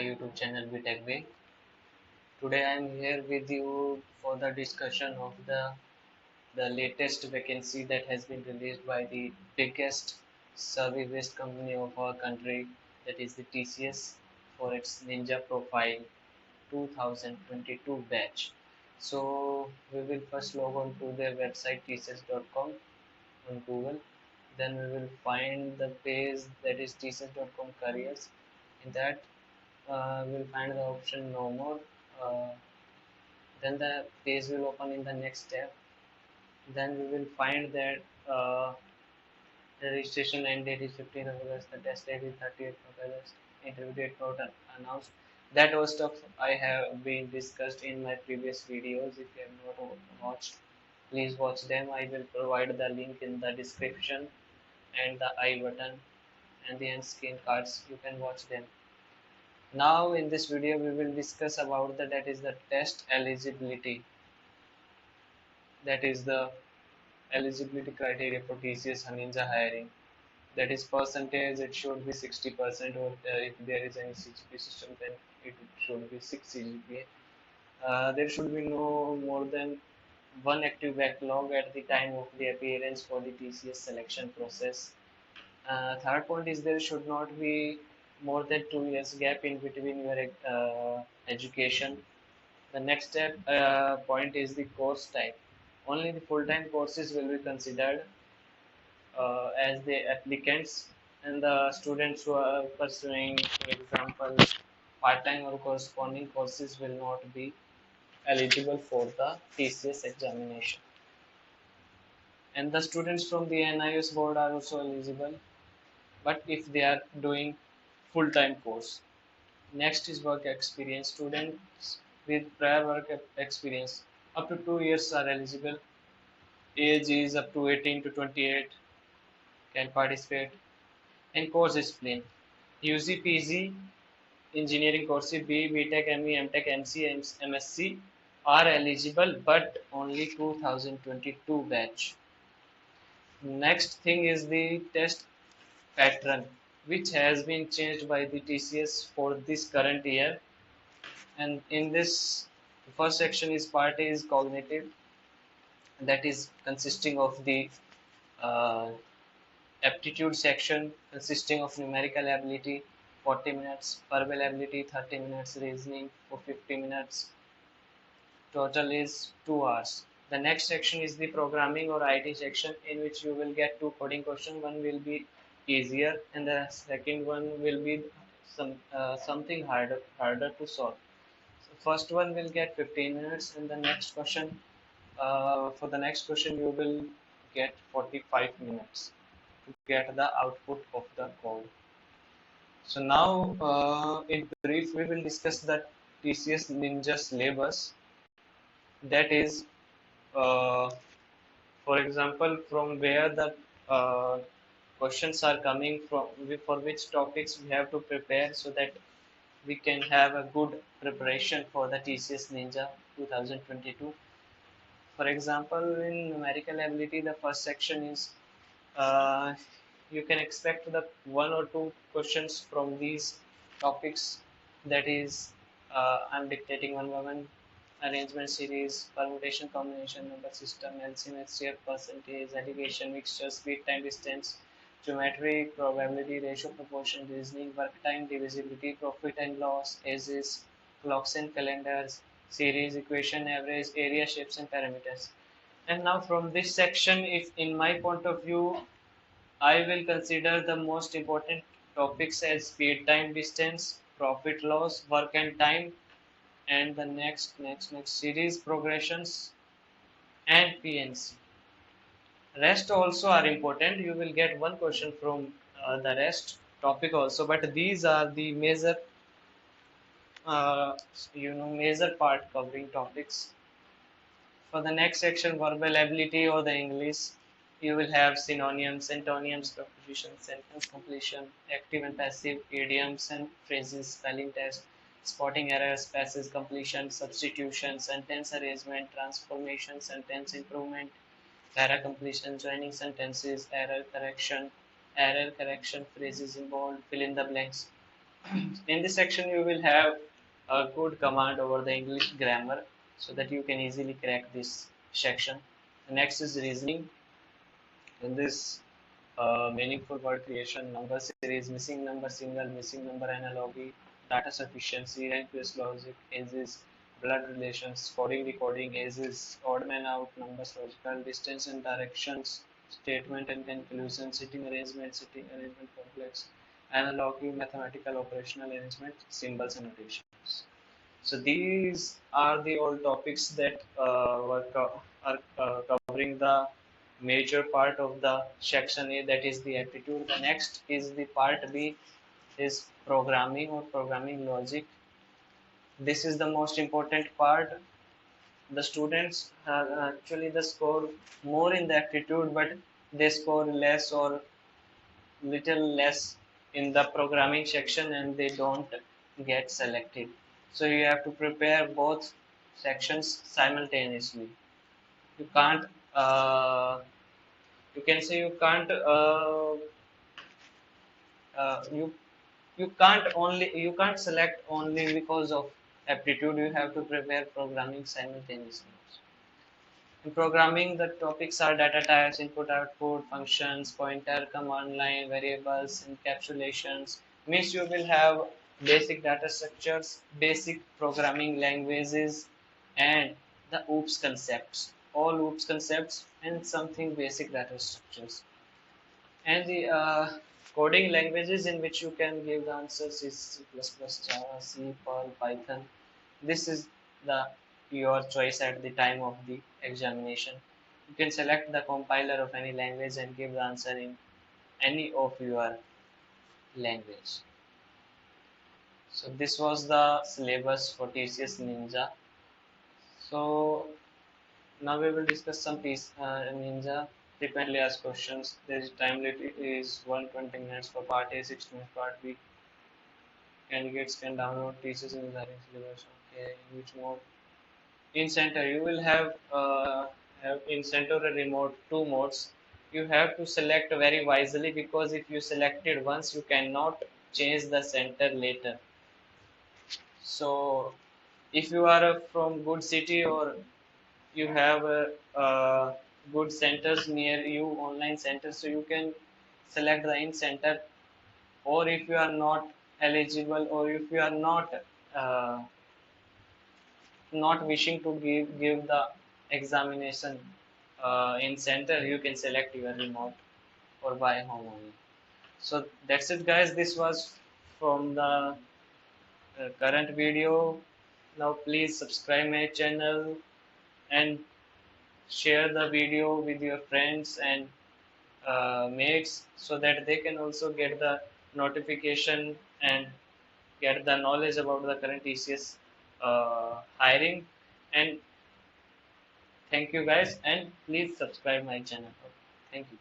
my YouTube channel BTechWay. Today I am here with you for the discussion of the latest vacancy that has been released by the biggest survey-based company of our country, that is the TCS, for its Ninja Profile 2022 batch. So we will first log on to their website tcs.com on Google. Then we will find the page that is tcs.com careers. In that we'll find the option no more. Uh, then the page will open in the next tab. Then we will find that the registration end date is 15th of August, the test date is 30th of August, interview date got announced. That was stuff I have been discussed in my previous videos. If you have not watched, please watch them. I will provide the link in the description and the I button and the end screen cards. You can watch them. Now in this video we will discuss about that is the test eligibility, that is the eligibility criteria for TCS Ninja hiring. That is percentage, it should be 60%, or if there is any CGPA system then it should be 6 CGPA. There should be no more than one active backlog at the time of the appearance for the TCS selection process. Third point is there should not be more than 2 years gap in between your education. The next step point is the course type. Only the full-time courses will be considered as the applicants, and the students who are pursuing, for example, part-time or corresponding courses will not be eligible for the TCS examination. And the students from the NIS board are also eligible, but if they are doing full-time course. Next is work experience. Students with prior work experience up to 2 years are eligible. Age is up to 18 to 28 can participate. And course discipline. UG, PG, engineering courses, BTech, ME, MTech, MC, MSc are eligible, but only 2022 batch. Next thing is the test pattern, which has been changed by the TCS for this current year. And in this, the first section is part A is cognitive, that is consisting of the uh, aptitude section consisting of numerical ability 40 minutes, verbal ability 30 minutes, reasoning for 50 minutes. Total is 2 hours. The next section is the programming or IT section, in which you will get two coding questions. One will be easier and the second one will be something harder to solve. So first one will get 15 minutes, and the next question for the next question you will get 45 minutes to get the output of the code. So now in brief we will discuss the TCS Ninja syllabus, that is for example from where the questions are coming from, for which topics we have to prepare so that we can have a good preparation for the TCS Ninja 2022. For example, in numerical ability, the first section is uh, you can expect the one or two questions from these topics. That is, I'm dictating one by one: arrangement series, permutation, combination, number system, LCM, HCF, percentage, alligation, mixture, speed, time, distance, geometry, probability, ratio, proportion, reasoning, work time, divisibility, profit and loss, ages, clocks and calendars, series, equation, average, area, shapes and parameters. And now from this section, if in my point of view, I will consider the most important topics as speed, time, distance, profit, loss, work and time, and the next series progressions and PNC. Rest also are important. You will get one question from the rest topic also, but these are the major, uh, major part covering topics. For the next section, verbal ability or the English, you will have synonyms, antonyms, prepositions, sentence completion, active and passive, idioms and phrases, spelling test, spotting errors, passage completion, substitution, sentence arrangement, transformation, sentence improvement, para completion, joining sentences, error correction, phrases involved, fill in the blanks. In this section you will have a good command over the English grammar so that you can easily crack this section. The next is reasoning. In this meaningful word creation, number series, missing number single, missing number analogy, data sufficiency, rank based logic, ages, blood relations, coding decoding, ages, odd man out, numbers logical, distance and directions, statement and conclusion, sitting arrangement complex, analogy, mathematical operational arrangement, symbols and notations. So these are the all topics that are covering the major part of the section A, that is the aptitude. The next is the part B, is programming or programming logic. This is the most important part. The students actually they score more in the aptitude, but they score less or little less in the programming section and they don't get selected. So you have to prepare both sections simultaneously. You can't you can say you you can't select only because of aptitude. You have to prepare programming simultaneously. In programming, the topics are data types, input output, functions, pointer, command line, variables, encapsulations. Means you will have basic data structures, basic programming languages, and the OOPS concepts. All OOPS concepts and something basic data structures. And the coding languages in which you can give the answers is C++, Java, C, Perl, Python. This is the your choice at the time of the examination. You can select the compiler of any language and give the answer in any of your language. So this was the syllabus for TCS Ninja. So now we will discuss some Ninja frequently asked questions. There is time limit is 120 minutes for part A, 60 minutes part B. Candidates can download TCS Ninja syllabus. Okay, in which mode? In center you will have in center or remote two modes. You have to select very wisely because if you select it once you cannot change the center later. So if you are from good city or you have good centers near you, online centers, so you can select the in center. Or if you are not eligible or if you are uh, not wishing to give the examination in center, you can select your remote or by home only. So that's it guys, this was from the current video. Now please subscribe my channel and share the video with your friends and mates so that they can also get the notification and get the knowledge about the current TCS hiring. And thank you guys and please subscribe my channel. Thank you.